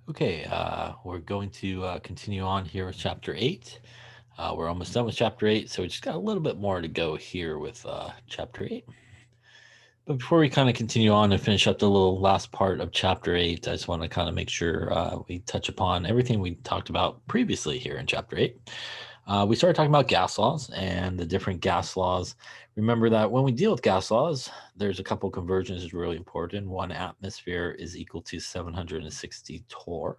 Okay, we're going to continue on here with chapter 8. We're almost done with chapter 8, so we just got a little bit more to go here with chapter 8. But before we kind of continue on and finish up the little last part of chapter 8, I just want to kind of make sure we touch upon everything we talked about previously here in chapter 8. We started talking about gas laws and the different gas laws. Remember that when we deal with gas laws, there's a couple conversions is really important. 1 atmosphere is equal to 760 torr,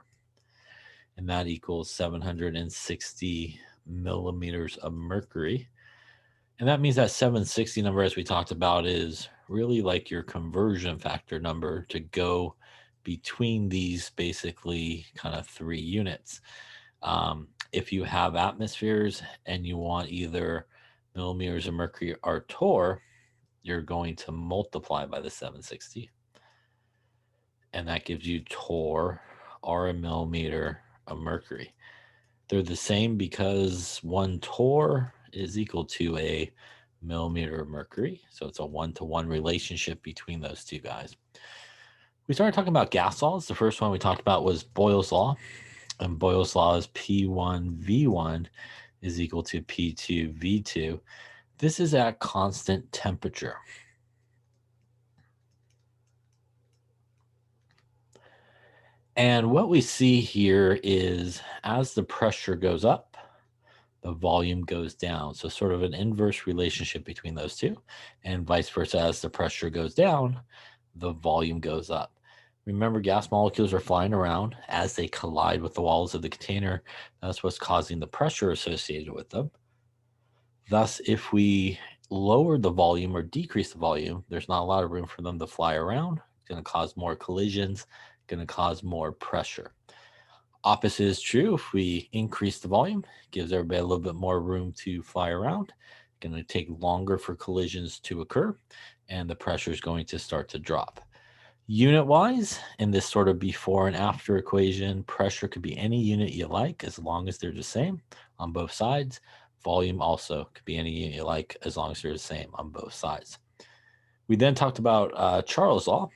and that equals 760 millimeters of mercury. And that means that 760 number, as we talked about, is really like your conversion factor number to go between these basically kind of three units. If you have atmospheres and you want either millimeters of mercury or torr, you're going to multiply by the 760. And that gives you torr or a millimeter of mercury. They're the same because 1 torr is equal to a millimeter of mercury. So it's a 1-to-1 relationship between those two guys. We started talking about gas laws. The first one we talked about was Boyle's law. And Boyle's law is P1V1 is equal to P2V2. This is at constant temperature. And what we see here is as the pressure goes up, the volume goes down. So sort of an inverse relationship between those two, and vice versa. As the pressure goes down, the volume goes up. Remember, gas molecules are flying around as they collide with the walls of the container. That's what's causing the pressure associated with them. Thus, if we lower the volume or decrease the volume, there's not a lot of room for them to fly around. It's going to cause more collisions, going to cause more pressure. Opposite is true. If we increase the volume, it gives everybody a little bit more room to fly around. It's going to take longer for collisions to occur, and the pressure is going to start to drop. Unit wise, in this sort of before and after equation, pressure could be any unit you like as long as they're the same on both sides. Volume also could be any unit you like as long as they're the same on both sides. We then talked about Charles' law.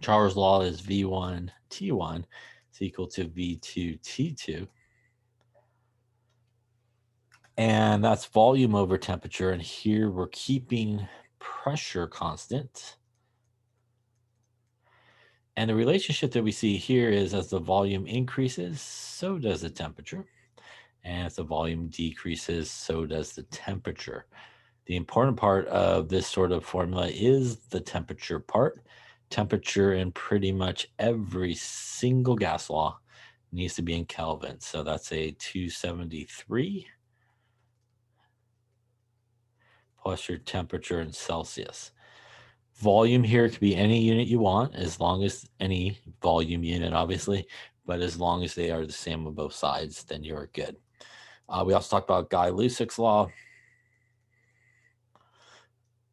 Charles' law is V1 T1 is equal to V2 T2. And that's volume over temperature. And here we're keeping pressure constant. And the relationship that we see here is as the volume increases, so does the temperature. And as the volume decreases, so does the temperature. The important part of this sort of formula is the temperature part. Temperature in pretty much every single gas law needs to be in Kelvin. So that's a 273 plus your temperature in Celsius. Volume here could be any unit you want, as long as any volume unit, obviously, but as long as they are the same on both sides, then you're good. We also talked about Guy-Lussac's law,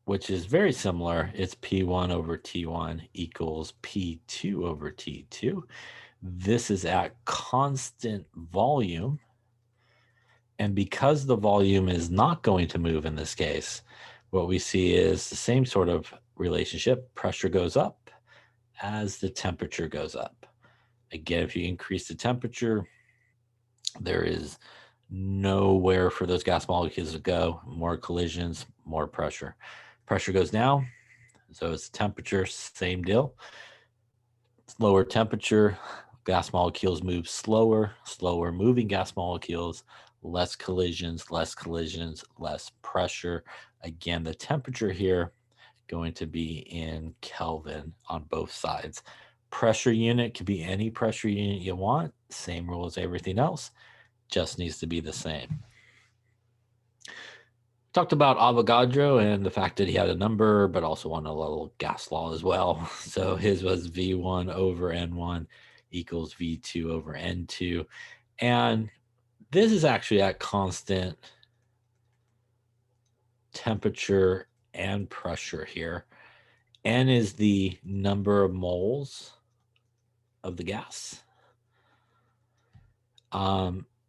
which is very similar. It's P1 over T1 equals P2 over T2. This is at constant volume. And because the volume is not going to move in this case, what we see is the same sort of relationship. Pressure goes up as the temperature goes up. Again, if you increase the temperature, there is nowhere for those gas molecules to go. More collisions, more pressure. Pressure goes down, so it's temperature, same deal. It's lower temperature, gas molecules move slower, slower moving gas molecules, less collisions, less pressure. Again, the temperature here going to be in Kelvin on both sides. Pressure unit could be any pressure unit you want. Same rule as everything else, just needs to be the same. Talked about Avogadro and the fact that he had a number, but also on a little gas law as well. So his was V1 over N1 equals V2 over N2. And this is actually at constant temperature and pressure here. N is the number of moles of the gas.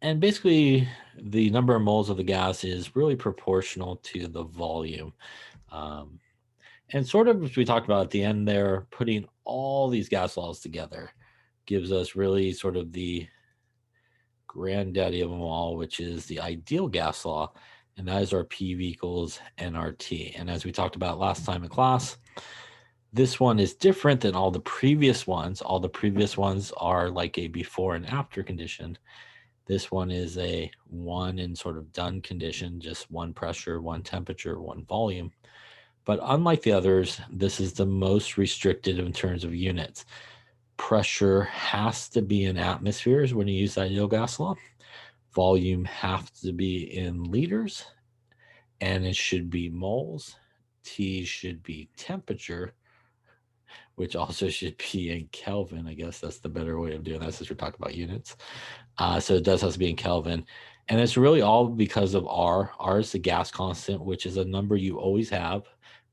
And basically, the number of moles of the gas is really proportional to the volume. And sort of, as we talked about at the end there, putting all these gas laws together, gives us really sort of the granddaddy of them all, which is the ideal gas law, and that is our P equals nRT. And as we talked about last time in class, this one is different than all the previous ones. All the previous ones are like a before and after condition. This one is a one and sort of done condition, just one pressure, one temperature, one volume. But unlike the others, this is the most restricted in terms of units. Pressure has to be in atmospheres when you use the ideal gas law. Volume has to be in liters, and it should be moles. T should be temperature, which also should be in Kelvin. I guess that's the better way of doing that since we're talking about units. So it does have to be in Kelvin. And it's really all because of R. R is the gas constant, which is a number you always have,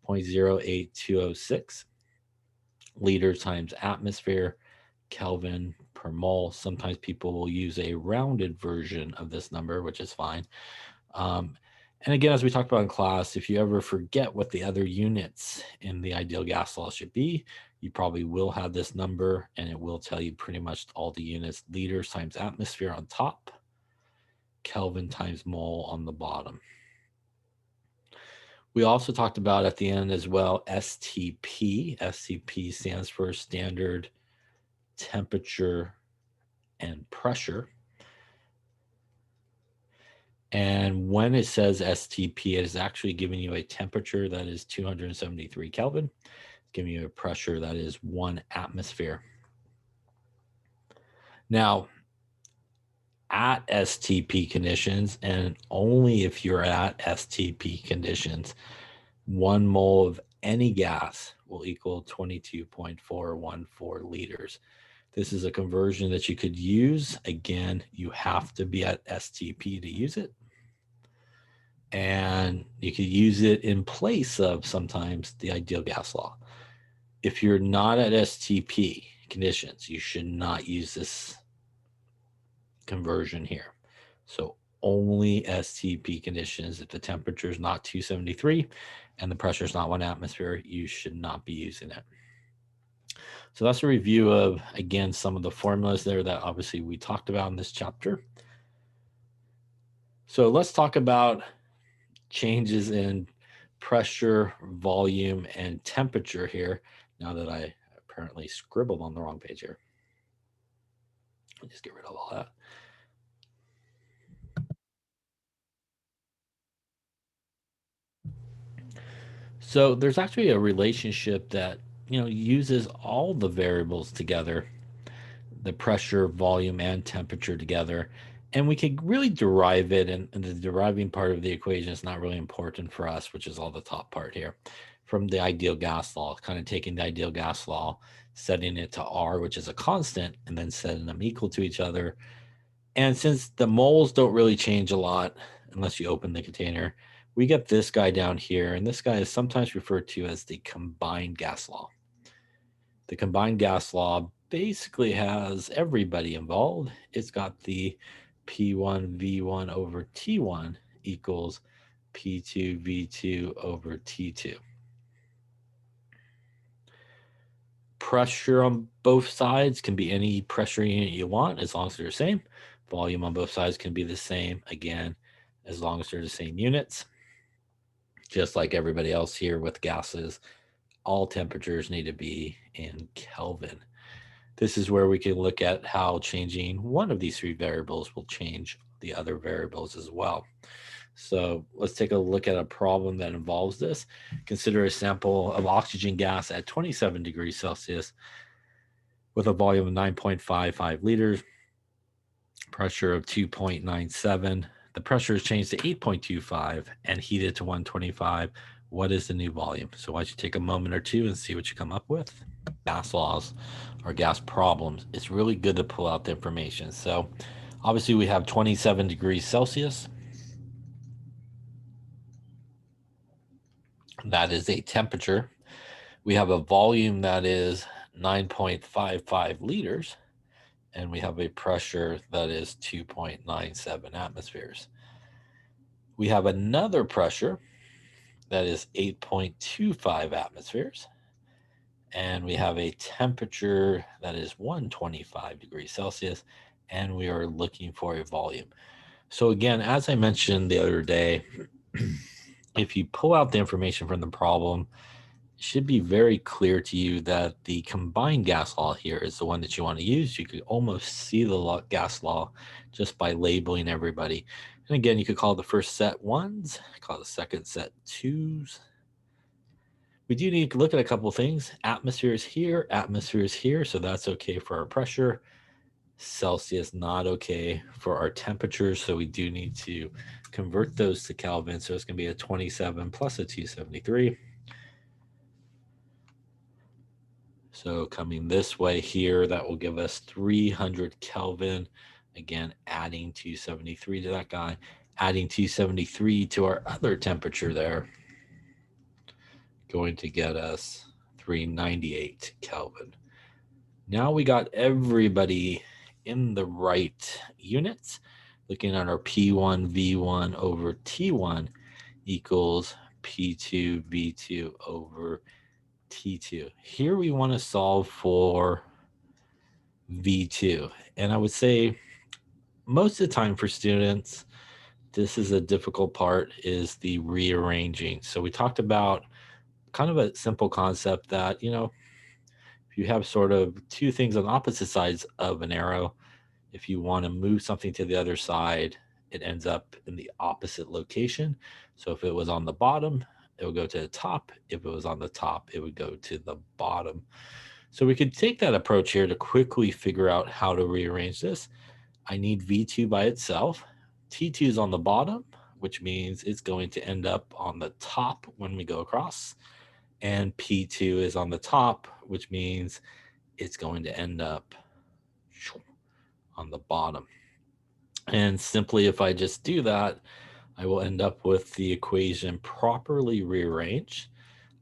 0.08206 liters times atmosphere, Kelvin per mole. Sometimes people will use a rounded version of this number, which is fine. And again, as we talked about in class, if you ever forget what the other units in the ideal gas law should be, you probably will have this number, and it will tell you pretty much all the units: liters times atmosphere on top, Kelvin times mole on the bottom. We also talked about at the end as well STP. STP stands for standard temperature and pressure. And when it says STP, it is actually giving you a temperature that is 273 Kelvin. It's giving you a pressure that is 1 atmosphere. Now, at STP conditions, and only if you're at STP conditions, 1 mole of any gas will equal 22.414 liters. This is a conversion that you could use. Again, you have to be at STP to use it. And you could use it in place of sometimes the ideal gas law. If you're not at STP conditions, you should not use this conversion here. So only STP conditions. If the temperature is not 273 and the pressure is not 1 atmosphere, you should not be using it. So that's a review of, again, some of the formulas there that obviously we talked about in this chapter. So let's talk about changes in pressure, volume, and temperature here, now that I apparently scribbled on the wrong page here. I'll just get rid of all that. So there's actually a relationship that, uses all the variables together, the pressure, volume, and temperature together. And we can really derive it, and the deriving part of the equation is not really important for us, which is all the top part here, from the ideal gas law, kind of taking the ideal gas law, setting it to R, which is a constant, and then setting them equal to each other. And since the moles don't really change a lot unless you open the container, we get this guy down here, and this guy is sometimes referred to as the combined gas law. The combined gas law basically has everybody involved. It's got the P1 V1 over T1 equals P2 V2 over T2. Pressure on both sides can be any pressure unit you want as long as they're the same. Volume on both sides can be the same, again, as long as they're the same units. Just like everybody else here with gases, all temperatures need to be in Kelvin. This is where we can look at how changing one of these 3 variables will change the other variables as well. So let's take a look at a problem that involves this. Consider a sample of oxygen gas at 27 degrees Celsius with a volume of 9.55 liters, pressure of 2.97. The pressure is changed to 8.25 and heated to 125. What is the new volume? So why don't you take a moment or two and see what you come up with? Gas laws or gas problems, it's really good to pull out the information. So obviously we have 27 degrees Celsius. That is a temperature. We have a volume that is 9.55 liters, and we have a pressure that is 2.97 atmospheres. We have another pressure that is 8.25 atmospheres, and we have a temperature that is 125 degrees Celsius, and we are looking for a volume. So again, as I mentioned the other day, if you pull out the information from the problem, it should be very clear to you that the combined gas law here is the one that you want to use. You could almost see the gas law just by labeling everybody. And again, you could call the first set ones, call the second set twos. We do need to look at a couple of things. Atmosphere is here, so that's okay for our pressure. Celsius, not okay for our temperature, so we do need to convert those to Kelvin. So it's going to be a 27 plus a 273. So coming this way here, that will give us 300 Kelvin. Again, adding 273 to that guy, adding 273 to our other temperature there, going to get us 398 Kelvin. Now we got everybody in the right units. Looking at our P1 V1 over T1 equals P2 V2 over T2. Here we want to solve for V2. And I would say most of the time for students, this is a difficult part, is the rearranging. So we talked about kind of a simple concept that, if you have sort of two things on opposite sides of an arrow, if you want to move something to the other side, it ends up in the opposite location. So if it was on the bottom, it would go to the top. If it was on the top, it would go to the bottom. So we could take that approach here to quickly figure out how to rearrange this. I need V2 by itself. T2 is on the bottom, which means it's going to end up on the top when we go across. And P2 is on the top, which means it's going to end up on the bottom. And simply, if I just do that, I will end up with the equation properly rearranged.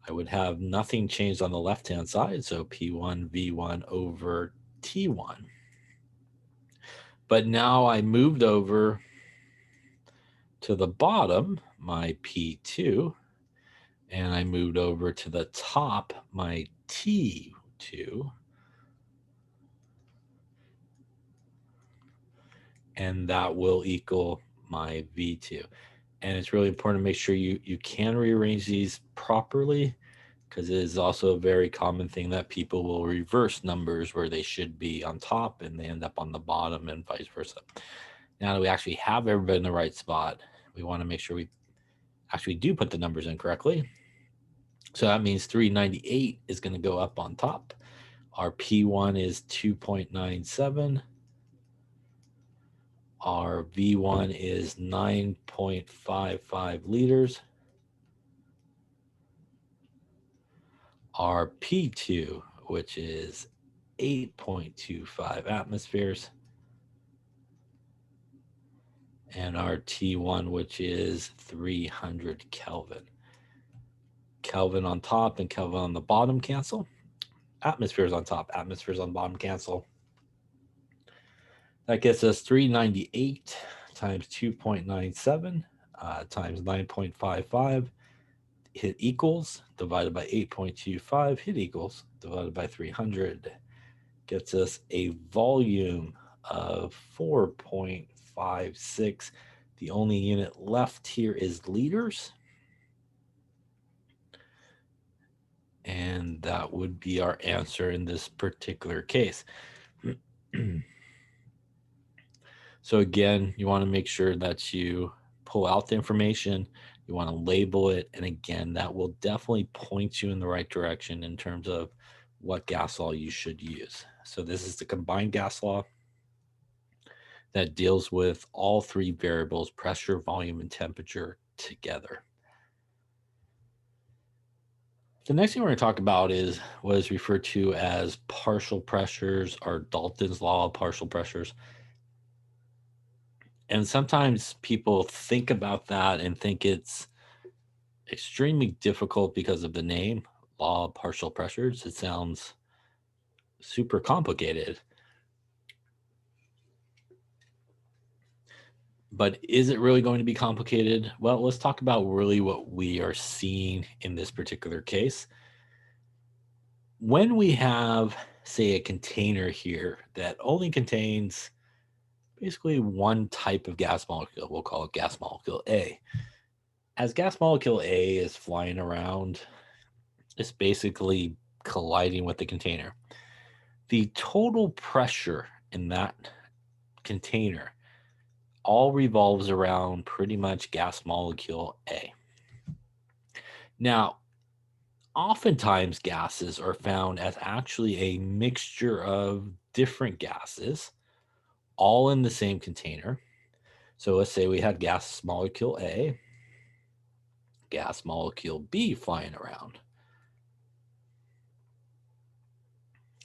I would have nothing changed on the left-hand side, so P1 V1 over T1. But now I moved over to the bottom, my P2, and I moved over to the top, my T2. And that will equal my V2. And it's really important to make sure you can rearrange these properly, because it is also a very common thing that people will reverse numbers where they should be on top and they end up on the bottom and vice versa. Now that we actually have everybody in the right spot, we want to make sure we actually do put the numbers in correctly. So that means 398 is going to go up on top. Our P1 is 2.97. Our V1 is 9.55 liters. Our P2, which is 8.25 atmospheres. And our T1, which is 300 Kelvin. Kelvin on top and Kelvin on the bottom cancel. Atmospheres on top, atmospheres on bottom cancel. That gets us 398 times 2.97 times 9.55. Hit equals, divided by 8.25, hit equals, divided by 300. Gets us a volume of 4.56. The only unit left here is liters. And that would be our answer in this particular case. So again, you want to make sure that you pull out the information, you want to label it, and again, that will definitely point you in the right direction in terms of what gas law you should use. So this is the combined gas law that deals with all three variables, pressure, volume, and temperature together. The next thing we're going to talk about is what is referred to as partial pressures, or Dalton's law of partial pressures. And sometimes people think about that and think it's extremely difficult because of the name, law of partial pressures. It sounds super complicated. But is it really going to be complicated? Well, let's talk about really what we are seeing in this particular case. when we have, say, a container here that only contains basically one type of gas molecule, we'll call it gas molecule A. As gas molecule A is flying around, it's basically colliding with the container. The total pressure in that container all revolves around pretty much gas molecule A. Now, oftentimes gases are found as actually a mixture of different gases all in the same container. So let's say we had gas molecule A, gas molecule B flying around.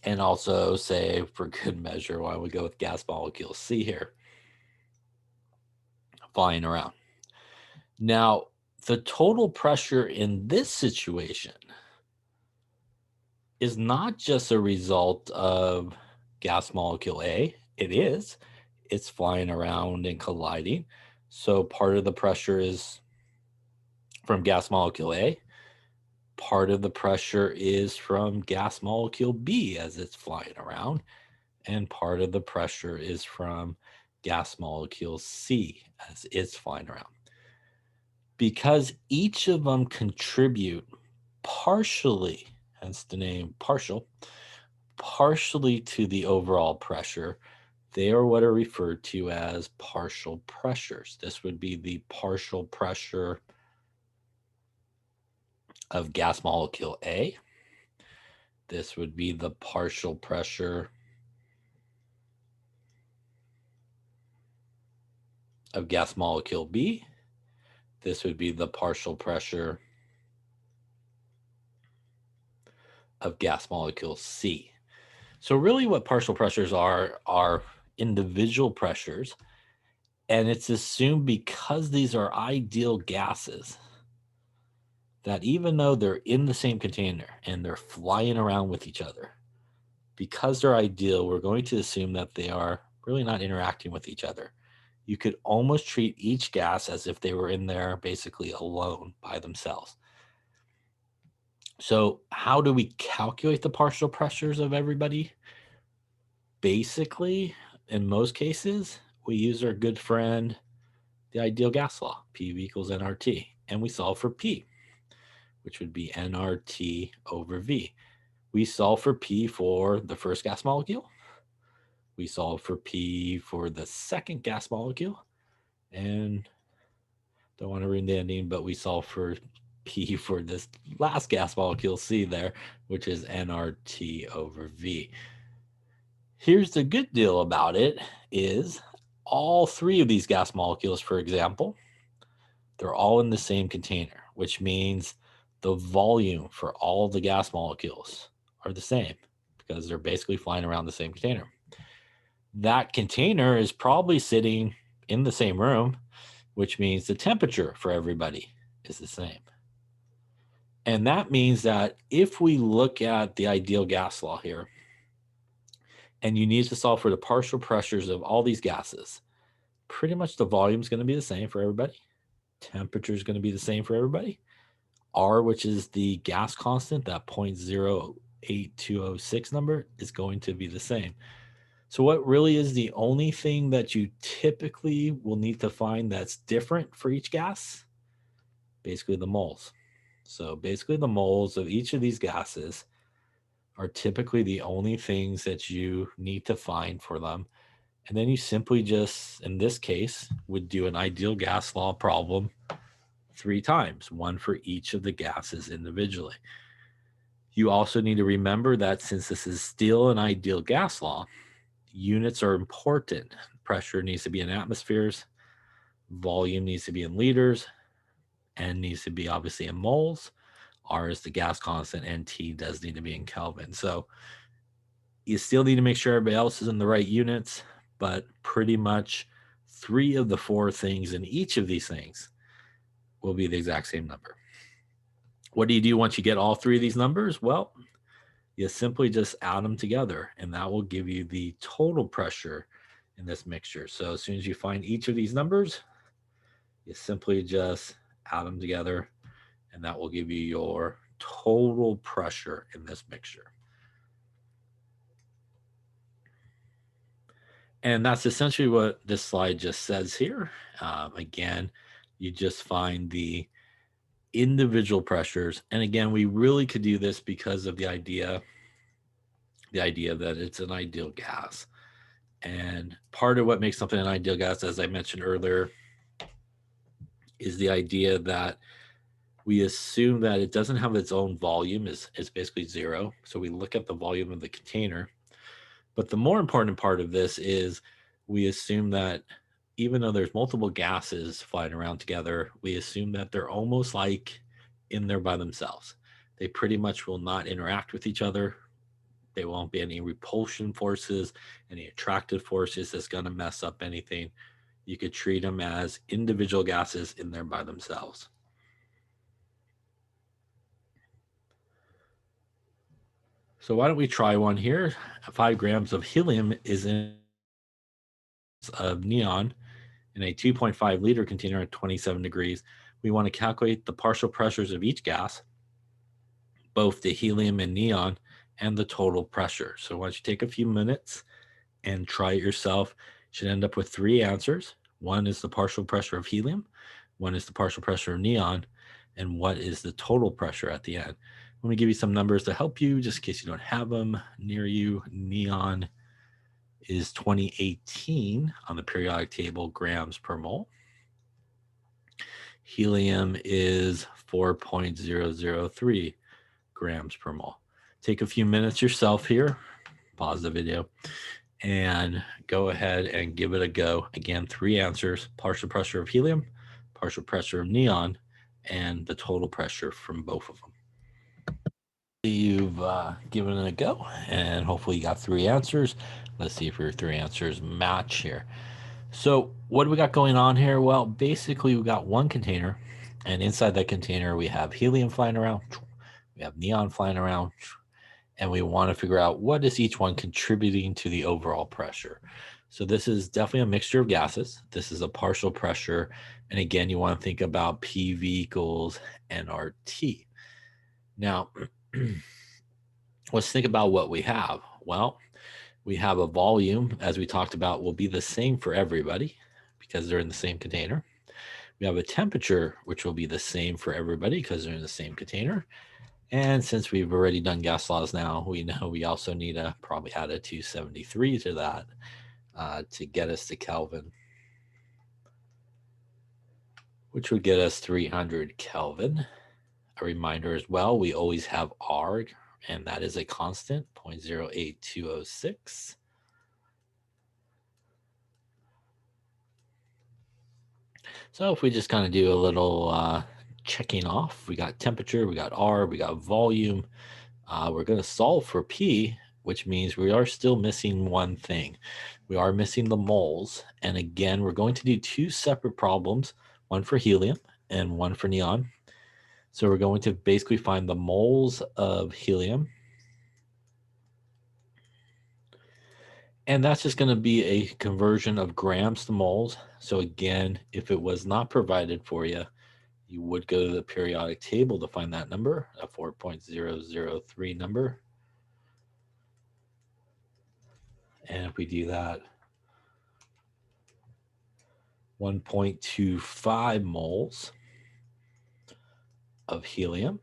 And also say, for good measure, why don't we go with gas molecule C here, flying around. Now, the total pressure in this situation is not just a result of gas molecule A. It is. It's flying around and colliding. So part of the pressure is from gas molecule A. Part of the pressure is from gas molecule B as it's flying around. And part of the pressure is from gas molecule C as it's flying around. Because each of them contribute partially, hence the name partial, partially to the overall pressure, they are what are referred to as partial pressures. This would be the partial pressure of gas molecule A. This would be the partial pressure of gas molecule B. This would be the partial pressure of gas molecule C. So really what partial pressures are individual pressures, and it's assumed because these are ideal gases that even though they're in the same container and they're flying around with each other, because they're ideal, we're going to assume that they are really not interacting with each other. You could almost treat each gas as if they were in there basically alone by themselves. So how do we calculate the partial pressures of everybody? Basically, in most cases, we use our good friend, the ideal gas law, PV equals nRT, and we solve for P, which would be nRT over V. We solve for P for the first gas molecule. We solve for P for the second gas molecule. And don't want to ruin the ending, but we solve for P for this last gas molecule, C there, which is nRT over V. Here's the good deal about it is all three of these gas molecules, for example, they're all in the same container, which means the volume for all the gas molecules are the same because they're basically flying around the same container. That container is probably sitting in the same room, which means the temperature for everybody is the same. And that means that if we look at the ideal gas law here, and you need to solve for the partial pressures of all these gases, pretty much the volume is going to be the same for everybody. Temperature is going to be the same for everybody. R, which is the gas constant, that 0.08206 number, is going to be the same. So what really is the only thing that you typically will need to find that's different for each gas? Basically the moles. So basically the moles of each of these gases are typically the only things that you need to find for them. And then you simply just, in this case, would do an ideal gas law problem 3 times, one for each of the gases individually. You also need to remember that since this is still an ideal gas law, units are important. Pressure needs to be in atmospheres, volume needs to be in liters, N needs to be obviously in moles, R is the gas constant, and T does need to be in Kelvin. So you still need to make sure everybody else is in the right units, but pretty much 3 of the 4 things in each of these things will be the exact same number. What do you do once you get all 3 of these numbers? Well, you simply just add them together, and that will give you the total pressure in this mixture. So as soon as you find each of these numbers, you simply just add them together, and that will give you your total pressure in this mixture. And that's essentially what this slide just says here. Again, you just find the individual pressures. And again, we really could do this because of the idea that it's an ideal gas. And part of what makes something an ideal gas, as I mentioned earlier, is the idea that we assume that it doesn't have its own volume, is basically zero. So we look at the volume of the container. But the more important part of this is we assume that even though there's multiple gases flying around together, we assume that they're almost like in there by themselves. They pretty much will not interact with each other. There won't be any repulsion forces, any attractive forces that's going to mess up anything. You could treat them as individual gases in there by themselves. So why don't we try one here? 5 grams of helium is in of neon in a 2.5 liter container at 27 degrees. We want to calculate the partial pressures of each gas, both the helium and neon, and the total pressure. So why don't you take a few minutes and try it yourself. You should end up with 3 answers. One is the partial pressure of helium, one is the partial pressure of neon, and what is the total pressure at the end. Let me give you some numbers to help you, just in case you don't have them near you. Neon is 2018 on the periodic table grams per mole. Helium is 4.003 grams per mole. Take a few minutes yourself here, pause the video, and go ahead and give it a go. Again, 3 answers: partial pressure of helium, partial pressure of neon, and the total pressure from both of them. You've given it a go, and hopefully you got 3 answers. Let's see if your 3 answers match here. So what do we got going on here? Well, basically we got one container, and inside that container we have helium flying around, we have neon flying around, and we want to figure out what is each one contributing to the overall pressure. So this is definitely a mixture of gases. This is a partial pressure. And again, you want to think about PV equals nRT. Now, let's think about what we have. Well, we have a volume, as we talked about, will be the same for everybody because they're in the same container. We have a temperature, which will be the same for everybody because they're in the same container. And since we've already done gas laws now, we know we also need to probably add a 273 to that to get us to Kelvin, which would get us 300 Kelvin. A reminder as well, we always have R, and that is a constant, 0.08206. So if we just kind of do a little checking off, we got temperature, we got R, we got volume. We're going to solve for P, which means we are still missing one thing. We are missing the moles. And again, we're going to do 2 separate problems, one for helium and one for neon. So we're going to basically find the moles of helium. And that's just going to be a conversion of grams to moles. So again, if it was not provided for you, you would go to the periodic table to find that number, a 4.003 number. And if we do that, 1.25 moles of helium.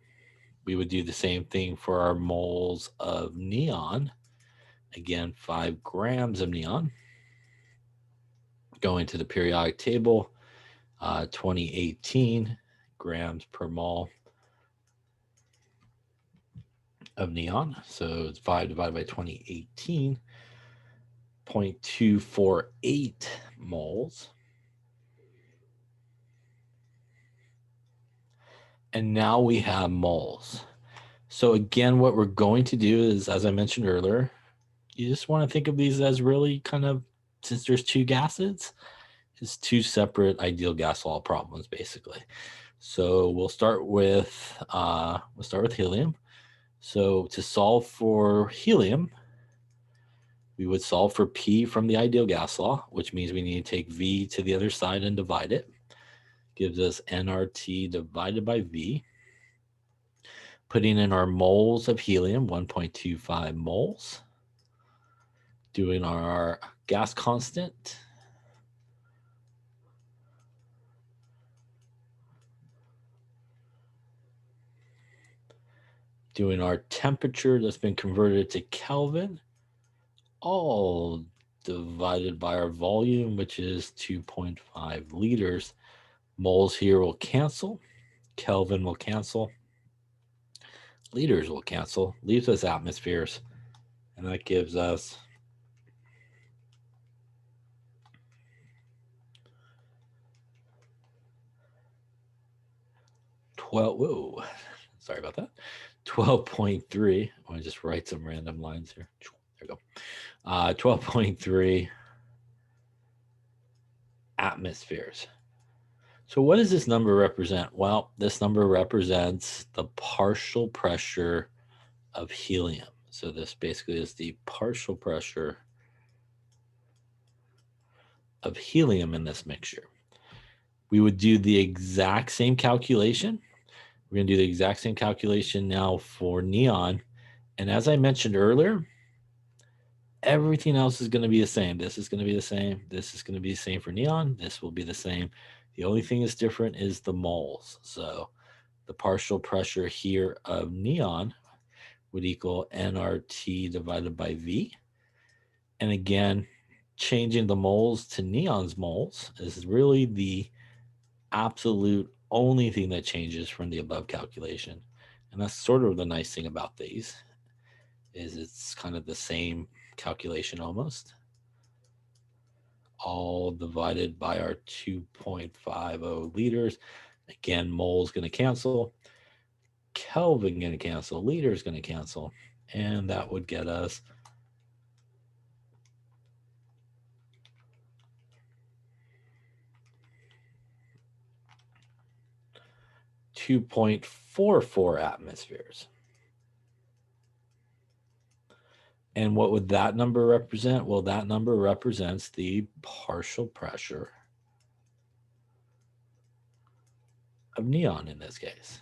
We would do the same thing for our moles of neon. Again, 5 grams of neon. Going to the periodic table, 2018 grams per mole of neon. So it's 5 divided by 2018, 0.248 moles. And now we have moles. So again, what we're going to do is, as I mentioned earlier, you just want to think of these as really kind of, since there's 2 gases, it's 2 separate ideal gas law problems, basically. So we'll start with helium. So to solve for helium, we would solve for P from the ideal gas law, which means we need to take V to the other side and divide it. Gives us nRT divided by V. Putting in our moles of helium, 1.25 moles, Doing our gas constant. Doing our temperature that's been converted to Kelvin, all divided by our volume, which is 2.5 liters. Moles here will cancel. Kelvin will cancel. Liters will cancel. Leaves us atmospheres. And that gives us 12. Whoa. Sorry about that. 12.3. I want to just write some random lines here. There we go. 12.3 atmospheres. So what does this number represent? Well, this number represents the partial pressure of helium. So this basically is the partial pressure of helium in this mixture. We would do the exact same calculation. We're going to do the exact same calculation now for neon. And as I mentioned earlier, everything else is going to be the same. This is going to be the same. This is going to be the same for neon. This will be the same. The only thing that's different is the moles. So the partial pressure here of neon would equal nRT divided by V. And again, changing the moles to neon's moles is really the absolute only thing that changes from the above calculation. And that's sort of the nice thing about these, is it's kind of the same calculation almost. All divided by our 2.50 liters. Again, mole's going to cancel. Kelvin going to cancel. Liter's going to cancel. And that would get us 2.44 atmospheres. And what would that number represent? Well, that number represents the partial pressure of neon in this case.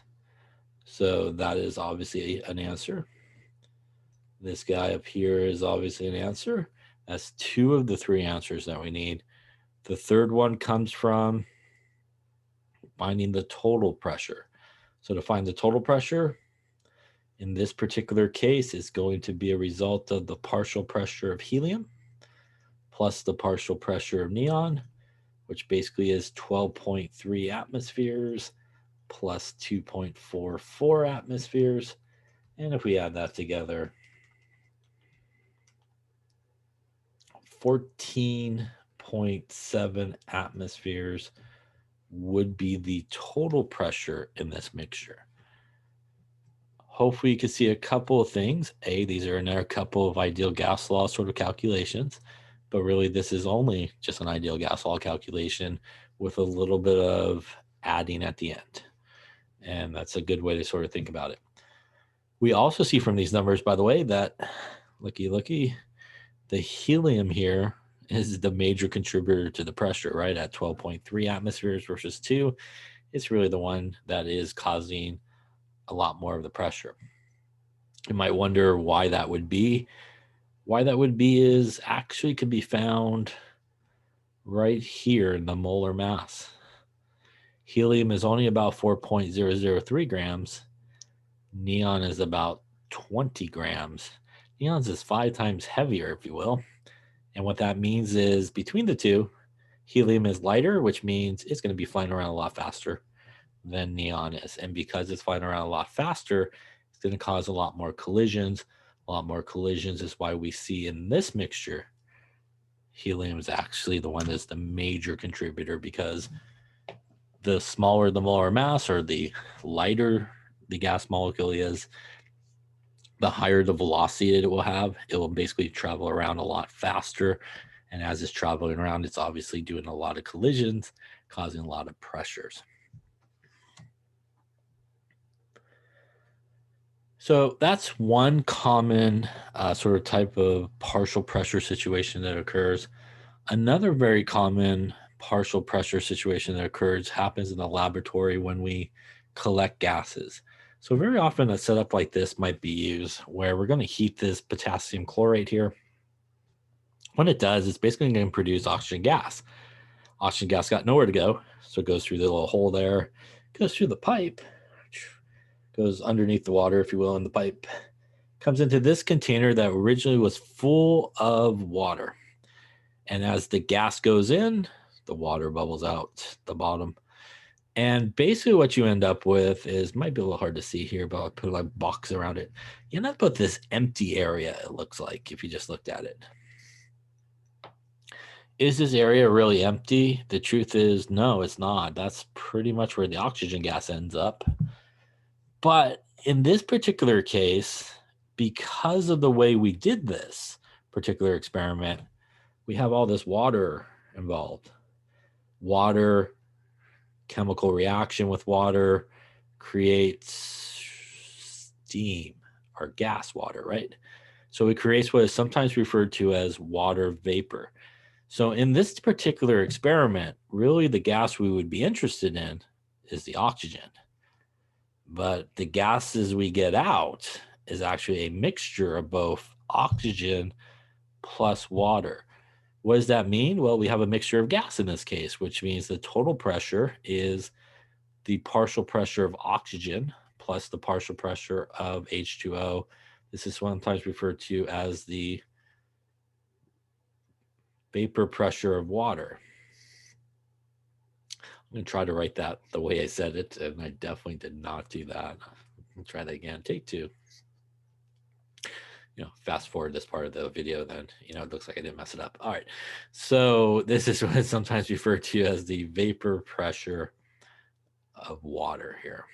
So that is obviously an answer. This guy up here is obviously an answer. That's two of the three answers that we need. The third one comes from finding the total pressure. So to find the total pressure, in this particular case, is going to be a result of the partial pressure of helium plus the partial pressure of neon, which basically is 12.3 atmospheres plus 2.44 atmospheres. And if we add that together, 14.7 atmospheres would be the total pressure in this mixture. Hopefully you can see a couple of things. These are another couple of ideal gas law sort of calculations, but really this is only just an ideal gas law calculation with a little bit of adding at the end. And that's a good way to sort of think about it. We also see from these numbers, by the way, that looky, the helium here is the major contributor to the pressure, right? At 12.3 atmospheres versus 2, it's really the one that is causing a lot more of the pressure. You might wonder why that would be. Why that would be is actually could be found right here in the molar mass. Helium is only about 4.003 grams. Neon is about 20 grams. Neon's is 5 times heavier, if you will. And what that means is between the two, helium is lighter, which means it's going to be flying around a lot faster than neon is. And because it's flying around a lot faster, it's going to cause a lot more collisions. A lot more collisions is why we see in this mixture, helium is actually the one that's the major contributor, because the smaller the molar mass or the lighter the gas molecule is, the higher the velocity it will have. It will basically travel around a lot faster. And as it's traveling around, it's obviously doing a lot of collisions, causing a lot of pressures. So that's one common sort of type of partial pressure situation that occurs. Another very common partial pressure situation that occurs happens in the laboratory when we collect gases. So very often a setup like this might be used where we're going to heat this potassium chlorate here. When it does, it's basically going to produce oxygen gas. Oxygen gas got nowhere to go, so it goes through the little hole there, goes through the pipe, goes underneath the water, if you will, in the pipe, comes into this container that originally was full of water. And as the gas goes in, the water bubbles out the bottom. And basically what you end up with is, might be a little hard to see here, but I'll put a box around it. You end up with this empty area, it looks like, if you just looked at it. Is this area really empty? The truth is, no, it's not. That's pretty much where the oxygen gas ends up. But in this particular case, because of the way we did this particular experiment, we have all this water involved. Water, chemical reaction with water creates steam or gas water, right? So it creates what is sometimes referred to as water vapor. So in this particular experiment, really the gas we would be interested in is the oxygen. But the gases we get out is actually a mixture of both oxygen plus water. What does that mean? Well, we have a mixture of gas in this case, which means the total pressure is the partial pressure of oxygen plus the partial pressure of H2O. This is sometimes referred to as the vapor pressure of water. I'm going to try to write that the way I said it, and I definitely did not do that. I'll try that again. Take two. Fast forward this part of the video, then, it looks like I didn't mess it up. All right. So this is what is sometimes referred to as the vapor pressure of water here.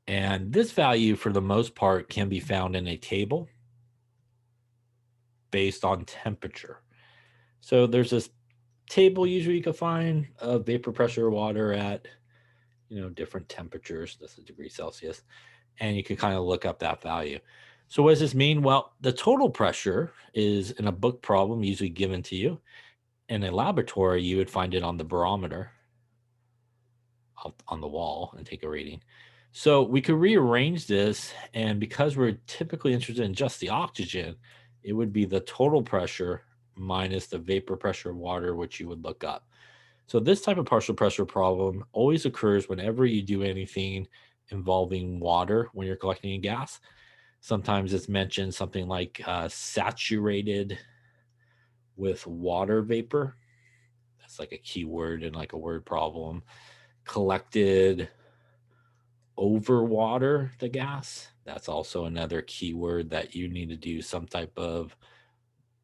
And this value, for the most part, can be found in a table based on temperature. So there's this table usually you can find of vapor pressure of water at, different temperatures. This is degrees Celsius. And you can kind of look up that value. So what does this mean? Well, the total pressure is in a book problem usually given to you. In a laboratory, you would find it on the barometer on the wall and take a reading. So we could rearrange this, and because we're typically interested in just the oxygen, it would be the total pressure minus the vapor pressure of water, which you would look up. So this type of partial pressure problem always occurs whenever you do anything involving water when you're collecting a gas. Sometimes it's mentioned something like saturated with water vapor. That's like a keyword in like a word problem. Collected over water, the gas. That's also another keyword that you need to do some type of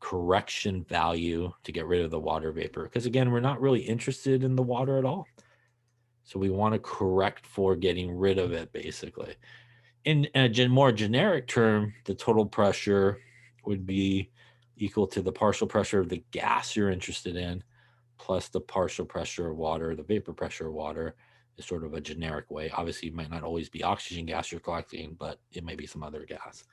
correction value to get rid of the water vapor. Because again, we're not really interested in the water at all. So we want to correct for getting rid of it, basically. In a more generic term, the total pressure would be equal to the partial pressure of the gas you're interested in plus the partial pressure of water, the vapor pressure of water, is sort of a generic way. Obviously, it might not always be oxygen gas you're collecting, but it may be some other gas.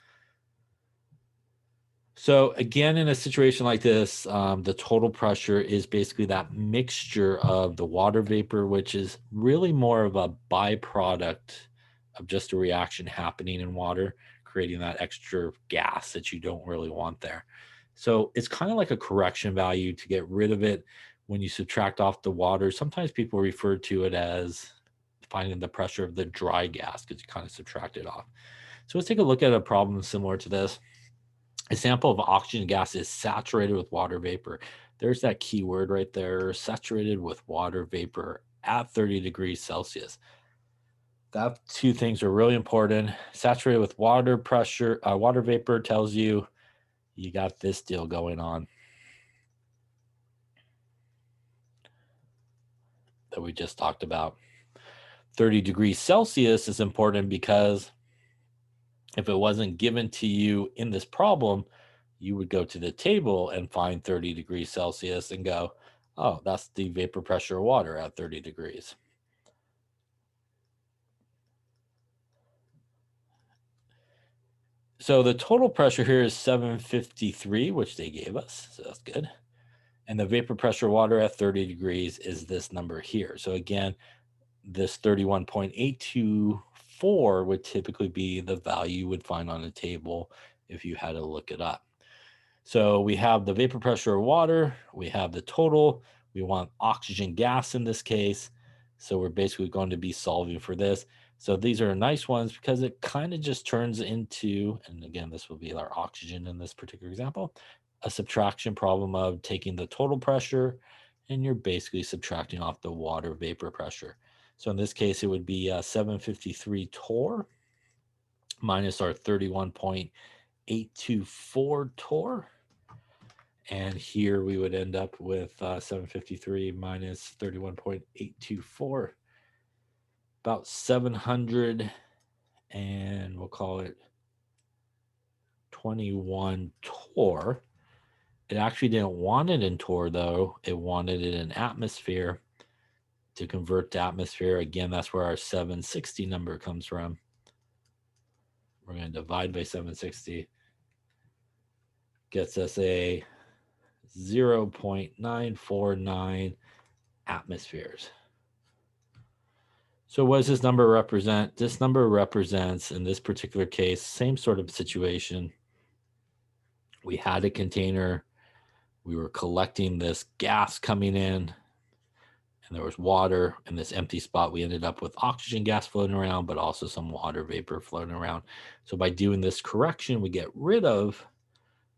So again, in a situation like this, the total pressure is basically that mixture of the water vapor, which is really more of a byproduct of just a reaction happening in water, creating that extra gas that you don't really want there. So it's kind of like a correction value to get rid of it when you subtract off the water. Sometimes people refer to it as finding the pressure of the dry gas because you kind of subtract it off. So let's take a look at a problem similar to this. A sample of oxygen gas is saturated with water vapor. There's that key word right there, saturated with water vapor at 30 degrees Celsius. That two things are really important. Saturated with water pressure, water vapor tells you you got this deal going on that we just talked about. 30 degrees Celsius is important because if it wasn't given to you in this problem, you would go to the table and find 30 degrees Celsius and go, oh, that's the vapor pressure of water at 30 degrees. So the total pressure here is 753, which they gave us, so that's good. And the vapor pressure of water at 30 degrees is this number here. So again, this 31.824 would typically be the value you would find on a table if you had to look it up. So we have the vapor pressure of water, we have the total, we want oxygen gas in this case. So we're basically going to be solving for this. So these are nice ones because it kind of just turns into, and again, this will be our oxygen in this particular example, a subtraction problem of taking the total pressure and you're basically subtracting off the water vapor pressure. So in this case, it would be 753 torr minus our 31.824 torr. And here we would end up with 753 minus 31.824, about 700, and we'll call it 21 torr. It actually didn't want it in torr, though. It wanted it in atmosphere. To convert to atmosphere, again, that's where our 760 number comes from. We're going to divide by 760. Gets us a 0.949 atmospheres. So what does this number represent? This number represents, in this particular case, same sort of situation. We had a container. We were collecting this gas coming in, and there was water in this empty spot. We ended up with oxygen gas floating around, but also some water vapor floating around. So by doing this correction, we get rid of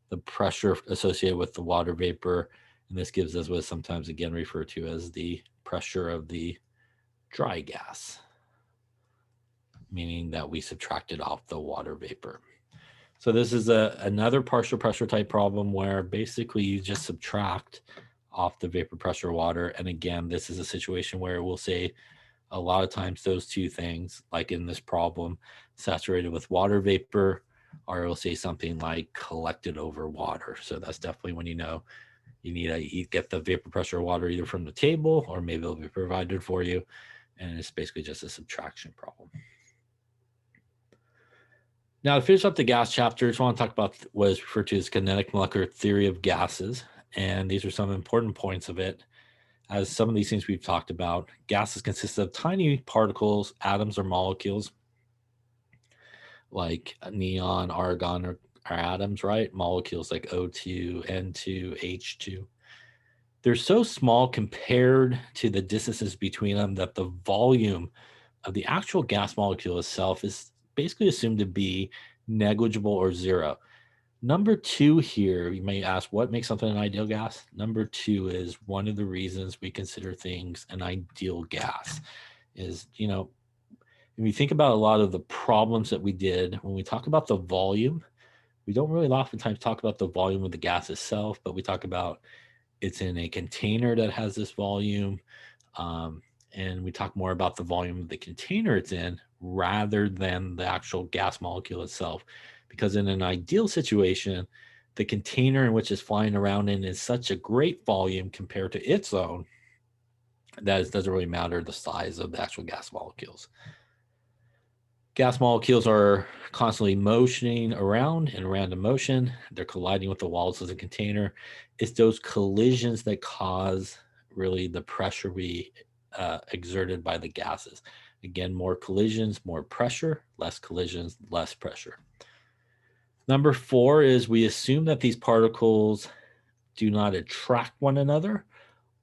the pressure associated with the water vapor. And this gives us what is sometimes again referred to as the pressure of the dry gas, meaning that we subtracted off the water vapor. So this is another partial pressure type problem where basically you just subtract off the vapor pressure of water. And again, this is a situation where we'll say a lot of times those two things, like in this problem, saturated with water vapor, or we'll say something like collected over water. So that's definitely when you know you need to get the vapor pressure of water either from the table or maybe it'll be provided for you. And it's basically just a subtraction problem. Now, to finish up the gas chapter, I just want to talk about what is referred to as kinetic molecular theory of gases. And these are some important points of it. As some of these things we've talked about, gases consist of tiny particles, atoms, or molecules, like neon, argon are atoms, right? Molecules like O2, N2, H2. They're so small compared to the distances between them that the volume of the actual gas molecule itself is basically assumed to be negligible or zero. Number two here, you may ask, what makes something an ideal gas? Number two is one of the reasons we consider things an ideal gas is, you know, if you think about a lot of the problems that we did, when we talk about the volume, we don't really oftentimes talk about the volume of the gas itself, but we talk about it's in a container that has this volume. And we talk more about the volume of the container it's in rather than the actual gas molecule itself. Because in an ideal situation, the container in which it's flying around in is such a great volume compared to its own that it doesn't really matter the size of the actual gas molecules. Gas molecules are constantly motioning around in random motion. They're colliding with the walls of the container. It's those collisions that cause really the pressure we exerted by the gases. Again, more collisions, more pressure, less collisions, less pressure. Number four is we assume that these particles do not attract one another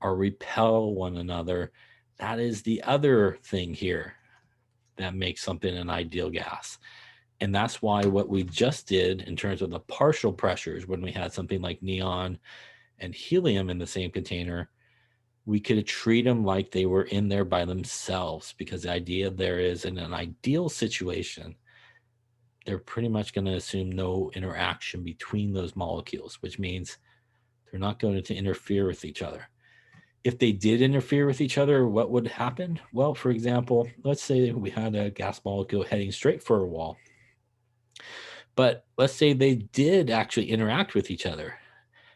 or repel one another. That is the other thing here that makes something an ideal gas. And that's why what we just did in terms of the partial pressures, when we had something like neon and helium in the same container, we could treat them like they were in there by themselves, because the idea there is in an ideal situation, they're pretty much going to assume no interaction between those molecules, which means they're not going to interfere with each other. If they did interfere with each other, what would happen? Well, for example, let's say we had a gas molecule heading straight for a wall. But let's say they did actually interact with each other.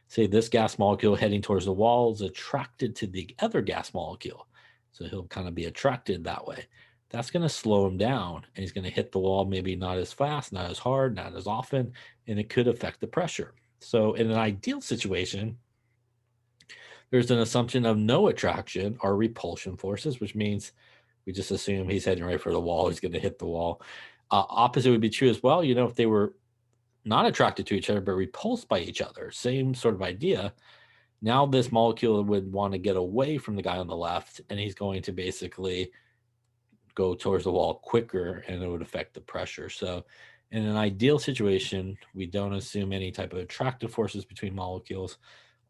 Say this gas molecule heading towards the wall is attracted to the other gas molecule. So he'll kind of be attracted that way. That's going to slow him down, and he's going to hit the wall maybe not as fast, not as hard, not as often, and it could affect the pressure. So in an ideal situation, there's an assumption of no attraction or repulsion forces, which means we just assume he's heading right for the wall. He's going to hit the wall. Opposite would be true as well. You know, if they were not attracted to each other, but repulsed by each other. Same sort of idea. Now this molecule would want to get away from the guy on the left, and he's going to basically go towards the wall quicker, and it would affect the pressure. So in an ideal situation, we don't assume any type of attractive forces between molecules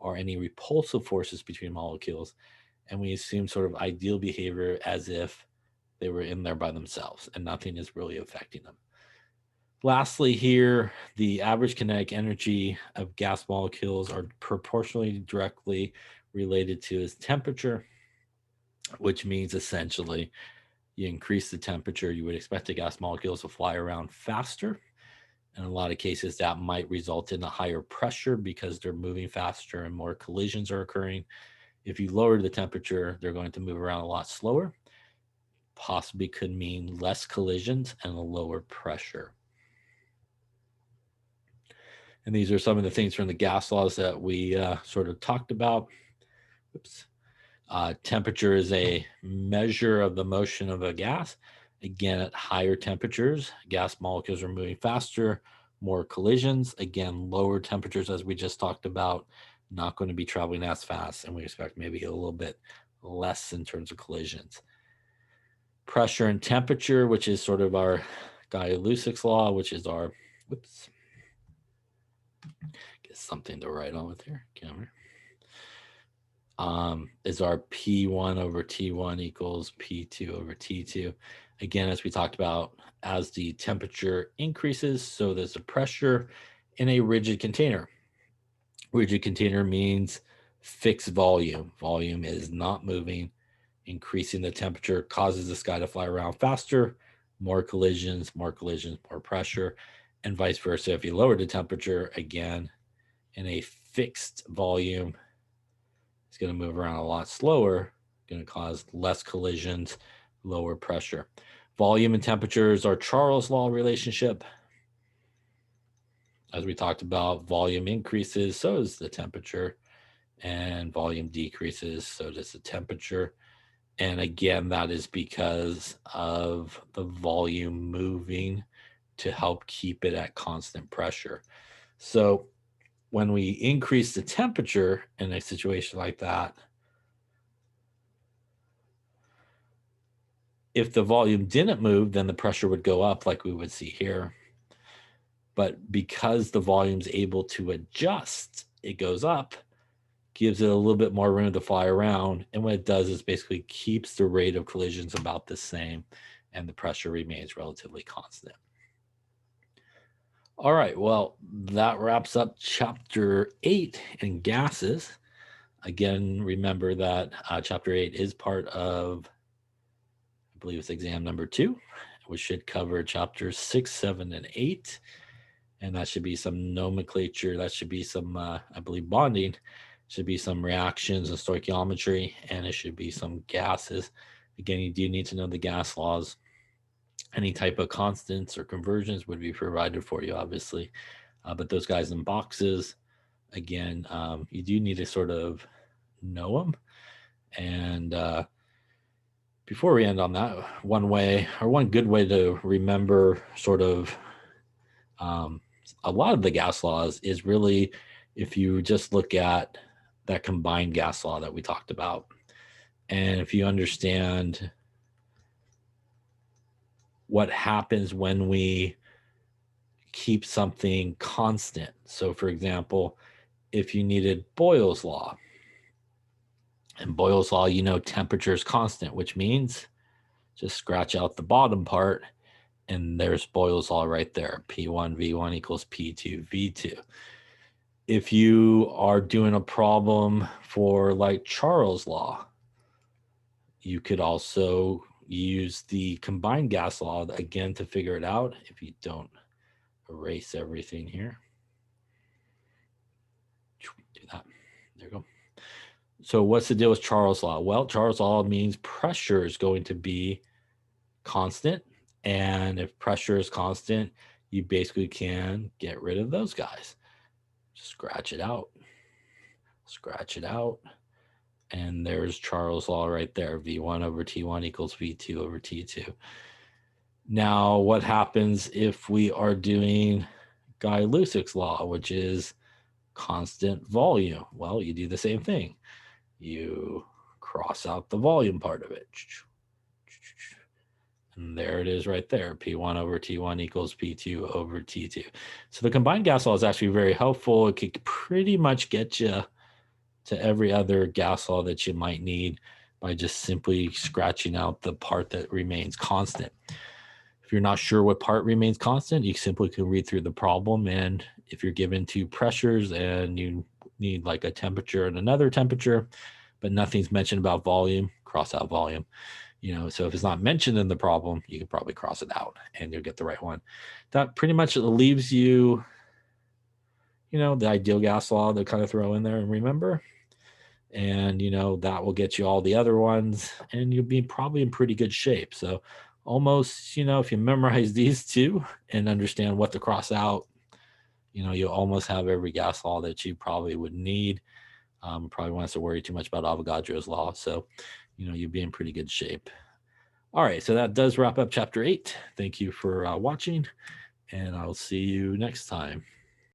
or any repulsive forces between molecules. And we assume sort of ideal behavior as if they were in there by themselves and nothing is really affecting them. Lastly, here, the average kinetic energy of gas molecules are proportionally directly related to its temperature, which means essentially you increase the temperature, you would expect the gas molecules to fly around faster. In a lot of cases, that might result in a higher pressure because they're moving faster and more collisions are occurring. If you lower the temperature, they're going to move around a lot slower. Possibly could mean less collisions and a lower pressure. And these are some of the things from the gas laws that we sort of talked about. Oops. Temperature is a measure of the motion of a gas. Again, at higher temperatures, gas molecules are moving faster, more collisions. Again, lower temperatures, as we just talked about, not going to be traveling as fast, and we expect maybe a little bit less in terms of collisions. Pressure and temperature, which is sort of our Gay-Lussac's law, which is our, whoops, get something to write on with here, camera. Is our P1 over T1 equals P2 over T2. Again, as we talked about, as the temperature increases, so does the pressure in a rigid container. Rigid container means fixed volume. Volume is not moving. Increasing the temperature causes the sky to fly around faster, more collisions, more pressure, and vice versa. If you lower the temperature, again, in a fixed volume, it's going to move around a lot slower, going to cause less collisions, lower pressure. Volume and temperatures are Charles' law relationship. As we talked about, volume increases, so does the temperature, and volume decreases, so does the temperature. And again, that is because of the volume moving to help keep it at constant pressure. So when we increase the temperature in a situation like that, if the volume didn't move, then the pressure would go up like we would see here. But because the volume's able to adjust, it goes up, gives it a little bit more room to fly around. And what it does is basically keeps the rate of collisions about the same, and the pressure remains relatively constant. All right, well, that wraps up chapter 8 in gases. Again, remember that chapter 8 is part of, I believe it's exam number 2, which should cover chapters 6, 7, and 8. And that should be some nomenclature. That should be some, I believe, bonding. Should be some reactions and stoichiometry, and it should be some gases. Again, you do need to know the gas laws. Any type of constants or conversions would be provided for you, obviously. But those guys in boxes, again, you do need to sort of know them. And before we end on that, one good way to remember sort of a lot of the gas laws is really if you just look at that combined gas law that we talked about. And if you understand what happens when we keep something constant. So for example, if you needed Boyle's law, and Boyle's law, you know, temperature is constant, which means just scratch out the bottom part and there's Boyle's law right there. P1 V1 equals P2 V2. If you are doing a problem for like Charles' law, you could also use the combined gas law again to figure it out. If you don't erase everything here, do that. There you go. So what's the deal with Charles' law? Well, Charles' law means pressure is going to be constant. And if pressure is constant, you basically can get rid of those guys. Just scratch it out. And there's Charles' law right there. V1 over T1 equals V2 over T2. Now, what happens if we are doing Guy-Lussac's law, which is constant volume. Well, you do the same thing. You cross out the volume part of it. And there it is right there. P1 over T1 equals P2 over T2. So the combined gas law is actually very helpful. It could pretty much get you to every other gas law that you might need by just simply scratching out the part that remains constant. If you're not sure what part remains constant, you simply can read through the problem. And if you're given two pressures and you need like a temperature and another temperature, but nothing's mentioned about volume, cross out volume. So if it's not mentioned in the problem, you can probably cross it out and you'll get the right one. That pretty much leaves you, the ideal gas law to kind of throw in there and remember. And, that will get you all the other ones and you'll be probably in pretty good shape. So almost, if you memorize these two and understand what to cross out, you'll almost have every gas law that you probably would need. Probably won't have to worry too much about Avogadro's law. So, you'll be in pretty good shape. All right, so that does wrap up chapter 8. Thank you for watching, and I'll see you next time.